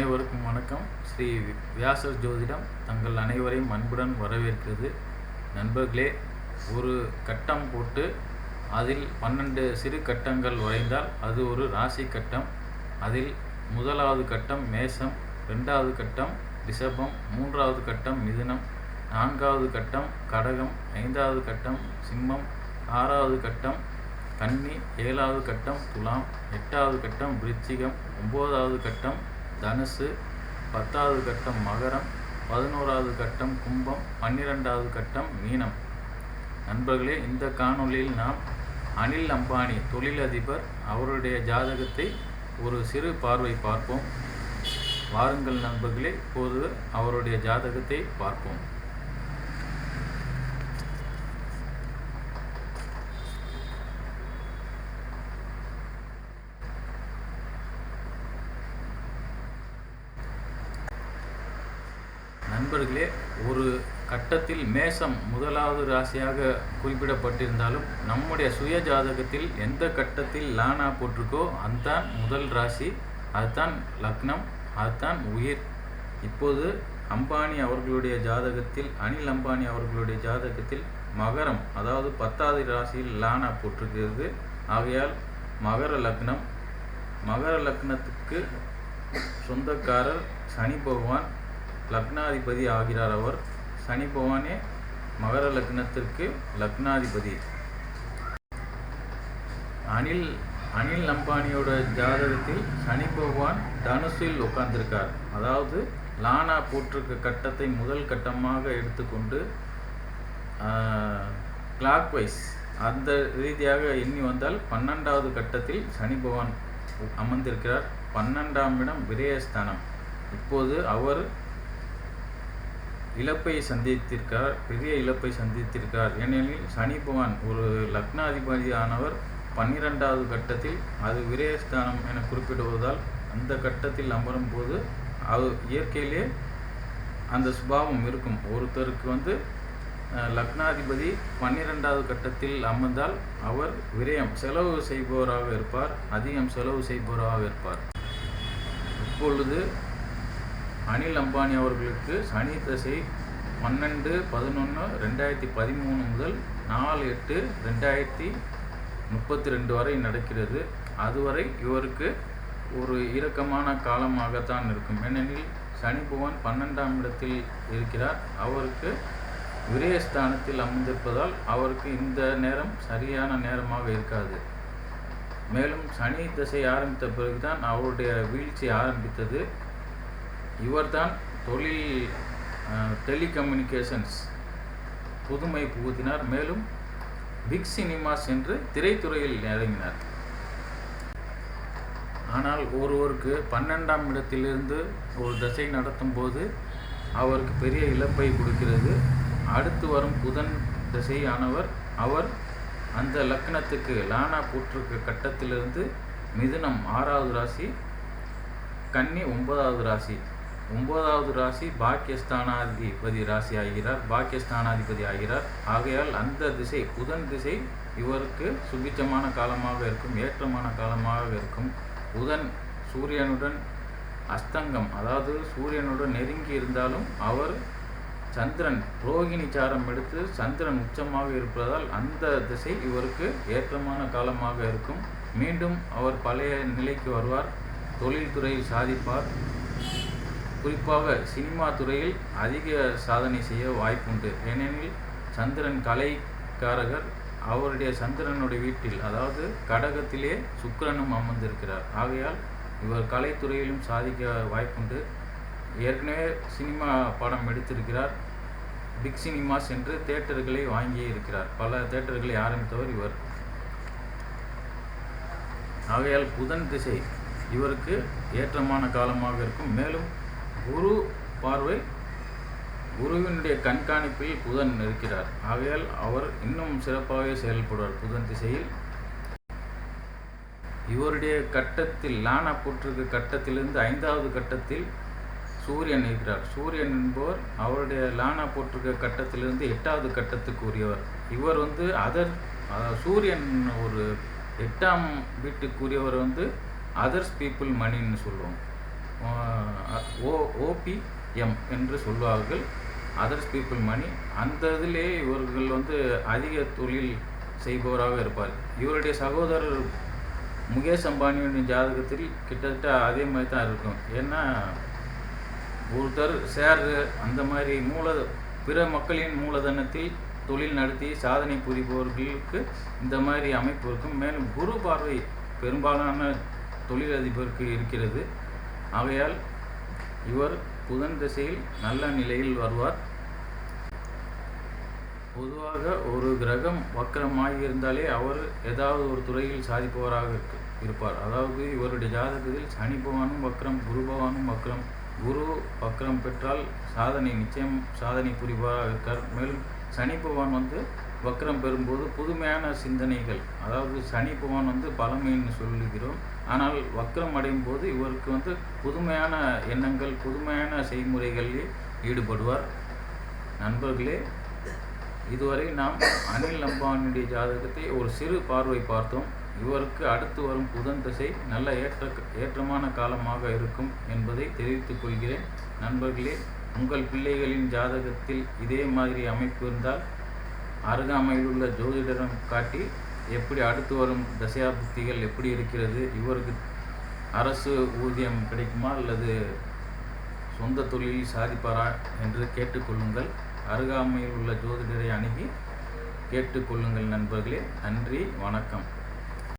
அனைவருக்கும் வணக்கம். ஸ்ரீ வியாசர் ஜோதிடம் தங்கள் அனைவரையும் அன்புடன் வரவேற்கிறது. நண்பர்களே, ஒரு கட்டம் போட்டு அதில் 12 சிறு கட்டங்கள் வரைந்தால் அது ஒரு ராசி கட்டம். அதில் முதலாவது கட்டம் மேசம், 2வது கட்டம் ரிஷபம், 3வது கட்டம் மிதுனம், 4வது கட்டம் கடகம், 5வது கட்டம் சிம்மம், 6வது கட்டம் கன்னி, 7வது கட்டம் துலாம், 8வது கட்டம் விருச்சிகம், 9வது கட்டம் தனுசு, 10வது கட்டம் மகரம், 11வது கட்டம் கும்பம், 12வது கட்டம் மீனம். நண்பர்களே, இந்த காணொளியில் நாம் அனில் அம்பானி தொழிலதிபர் அவருடைய ஜாதகத்தை ஒரு சிறு பார்வை பார்ப்போம். வாருங்கள் நண்பர்களே, இப்போது அவருடைய ஜாதகத்தை பார்ப்போம். நண்பர்களே, ஒரு கட்டத்தில் மேசம் முதலாவது ராசியாக குறிப்பிடப்பட்டிருந்தாலும் நம்முடைய சுய ஜாதகத்தில் எந்த கட்டத்தில் லானா போட்டிருக்கோ அதுதான் முதல் ராசி, அதுதான் லக்னம், அதுதான் உயிர். இப்போது அம்பானி அவர்களுடைய ஜாதகத்தில், அனில் அம்பானி அவர்களுடைய ஜாதகத்தில் மகரம், அதாவது 10வது ராசியில் லானா போட்டிருக்கிறது. ஆகையால் மகர லக்னம். மகர லக்னத்துக்கு சொந்தக்காரர் சனி பகவான், லக்னாதிபதி ஆகிறார். அவர் சனி பகவானே மகர லக்னத்திற்கு லக்னாதிபதி. அனில் அம்பானியோட ஜாதகத்தில் சனி பகவான் தனுசில் உட்கார்ந்திருக்கார். அதாவது லானா போட்டிருக்க கட்டத்தை முதல் கட்டமாக எடுத்துக்கொண்டு கிளாக் வைஸ் அந்த ரீதியாக எண்ணி வந்தால் 12வது கட்டத்தில் சனி பகவான் அமர்ந்திருக்கிறார். 12ஆம் இடம் விரயஸ்தானம். இப்போது அவர் இழப்பை சந்தித்திருக்கார், பெரிய இழப்பை சந்தித்திருக்கார். ஏனெனில் சனி பகவான் ஒரு லக்னாதிபதியானவர் 12வது கட்டத்தில், அது விரயஸ்தானம் என குறிப்பிடுவதால் அந்த கட்டத்தில் அமரும் போது அது இயற்கையிலே அந்த சுபாவம் இருக்கும். ஒருத்தருக்கு லக்னாதிபதி 12வது கட்டத்தில் அமர்ந்தால் அவர் விரயம், செலவு செய்பவராக இருப்பார், அதிகம் செலவு செய்பவராக இருப்பார். இப்பொழுது அனில் அம்பானி அவர்களுக்கு சனி தசை 12/11/2013 முதல் 4/8/2032 வரை நடக்கிறது. அதுவரை இவருக்கு ஒரு இரக்கமான காலமாகத்தான் இருக்கும். ஏனெனில் சனி பகவான் 12ஆம் இடத்தில் இருக்கிறார். அவருக்கு விரயஸ்தானத்தில் அமர்ந்திருப்பதால் அவருக்கு இந்த நேரம் சரியான நேரமாக இருக்காது. மேலும் சனி தசை ஆரம்பித்த பிறகுதான் அவருடைய வீழ்ச்சி ஆரம்பித்தது. இவர்தான் டெலிகம்யூனிகேஷன்ஸ் புதுமை புகுத்தினார். மேலும் பிக் சினிமாஸ் என்று திரைத்துறையில் இறங்கினார். ஆனால் ஒருவருக்கு 12ஆம் இடத்திலிருந்து ஒரு தசை நடத்தும் போது அவருக்கு பெரிய இழப்பை கொடுக்கிறது. அடுத்து வரும் புதன் தசையானவர் அவர் அந்த லக்னத்துக்கு லானா போட்டிருக்க கட்டத்திலிருந்து மிதுனம் 6வது ராசி, கன்னி 9வது ராசி. 9வது ராசி பாக்கியஸ்தானாதிபதி ராசி ஆகிறார், பாக்கியஸ்தானாதிபதி ஆகிறார். ஆகையால் அந்த திசை, புதன் திசை இவருக்கு சுபிச்சமான காலமாக இருக்கும், ஏற்றமான காலமாக இருக்கும். புதன் சூரியனுடன் அஸ்தங்கம், அதாவது சூரியனுடன் நெருங்கி இருந்தாலும் அவர் சந்திரன் ரோகிணி சாரம் எடுத்து சந்திரன் உச்சமாக இருப்பதால் அந்த திசை இவருக்கு ஏற்றமான காலமாக இருக்கும். மீண்டும் அவர் பழைய நிலைக்கு வருவார், தொழில்துறையில் சாதிப்பார். குறிப்பாக சினிமா துறையில் அதிக சாதனை செய்ய வாய்ப்புண்டு. ஏனெனில் சந்திரன் கலைக்காரகர். அவருடைய சந்திரனுடைய வீட்டில், அதாவது கடகத்திலே சுக்கிரனும் அமர்ந்திருக்கிறார். ஆகையால் இவர் கலைத்துறையிலும் சாதிக்க வாய்ப்புண்டு. ஏற்கனவே சினிமா படம் எடுத்திருக்கிறார். பிக் சினிமாஸ் என்று தியேட்டர்களை வாங்கி இருக்கிறார். பல தியேட்டர்களை ஆரம்பித்தவர் இவர். ஆகையால் புதன் திசை இவருக்கு ஏற்றமான காலமாக இருக்கும். மேலும் குரு பார்வை, குருவினுடைய கண்காணிப்பில் புதன் இருக்கிறார். ஆகையால் அவர் இன்னும் சிறப்பாக செயல்படுவார் புதன் திசையில். இவருடைய கட்டத்தில் லானா போட்டிருக்க கட்டத்திலிருந்து 5வது கட்டத்தில் சூரியன் இருக்கிறார். சூரியன் என்பவர் அவருடைய லானா போட்டிருக்க கட்டத்திலிருந்து 8வது கட்டத்துக்கு உரியவர். இவர் சூரியன் ஒரு 8ஆம் வீட்டுக்குரியவர் அதர்ஸ் பீப்புள் மணின்னு சொல்லுவோம். ஓபிஎம் என்று சொல்வார்கள், அதர்ஸ் பீப்புள் மணி. அந்த இதிலே இவர்கள் வந்து அதிக தொழில் செய்பவராக இருப்பார். இவருடைய சகோதரர் முகேஷ் அம்பானியுடைய ஜாதகத்தில் கிட்டத்தட்ட அதே மாதிரி தான் இருக்கும். ஏன்னா ஒருத்தர் ஷேர் அந்த மாதிரி பிற மக்களின் மூலதனத்தில் தொழில் நடத்தி சாதனை புரிபவர்களுக்கு இந்த மாதிரி அமைப்பு இருக்கும். மேலும் குரு பார்வை பெரும்பாலான தொழிலதிபருக்கு இருக்கிறது. ஆகையால் இவர் புதன் திசையில் நல்ல நிலையில் வருவார். பொதுவாக ஒரு கிரகம் வக்கரமாகி இருந்தாலே அவர் ஏதாவது ஒரு துறையில் சாதிப்பவராக இருப்பார். அதாவது இவருடைய ஜாதகத்தில் சனி பகவானும் வக்கரம், குரு பகவானும் வக்கரம். குரு வக்கரம் பெற்றால் நிச்சயம் சாதனை புரிபவராக இருக்கார். மேலும் சனி பகவான் வந்து வக்கரம் பெறும்போது புதுமையான சிந்தனைகள், அதாவது சனி பகவான் வந்து பழமைன்னு சொல்லுகிறோம், ஆனால் வக்கரம் அடையும் போது இவருக்கு வந்து புதுமையான எண்ணங்கள், புதுமையான செய்முறைகளில் ஈடுபடுவார். நண்பர்களே, இதுவரை நாம் அனில் அம்பானியுடைய ஜாதகத்தை ஒரு சிறு பார்வை பார்த்தோம். இவருக்கு அடுத்து வரும் புதன் திசை நல்ல ஏற்றமான காலமாக இருக்கும் என்பதை தெரிவித்துக் கொள்கிறேன். நண்பர்களே, உங்கள் பிள்ளைகளின் ஜாதகத்தில் இதே மாதிரி அமைப்பு இருந்தால் அருகாமையில் உள்ள ஜோதிடரம் காட்டி எப்படி அடுத்து வரும் தசையாபுக்திகள் எப்படி இருக்கிறது, இவருக்கு அரசு ஊதியம் கிடைக்குமா அல்லது சொந்த தொழிலில் சாதிப்பாரா என்று கேட்டுக்கொள்ளுங்கள். அருகாமையில் உள்ள ஜோதிடரை அணுகி கேட்டுக்கொள்ளுங்கள் நண்பர்களே. நன்றி, வணக்கம்.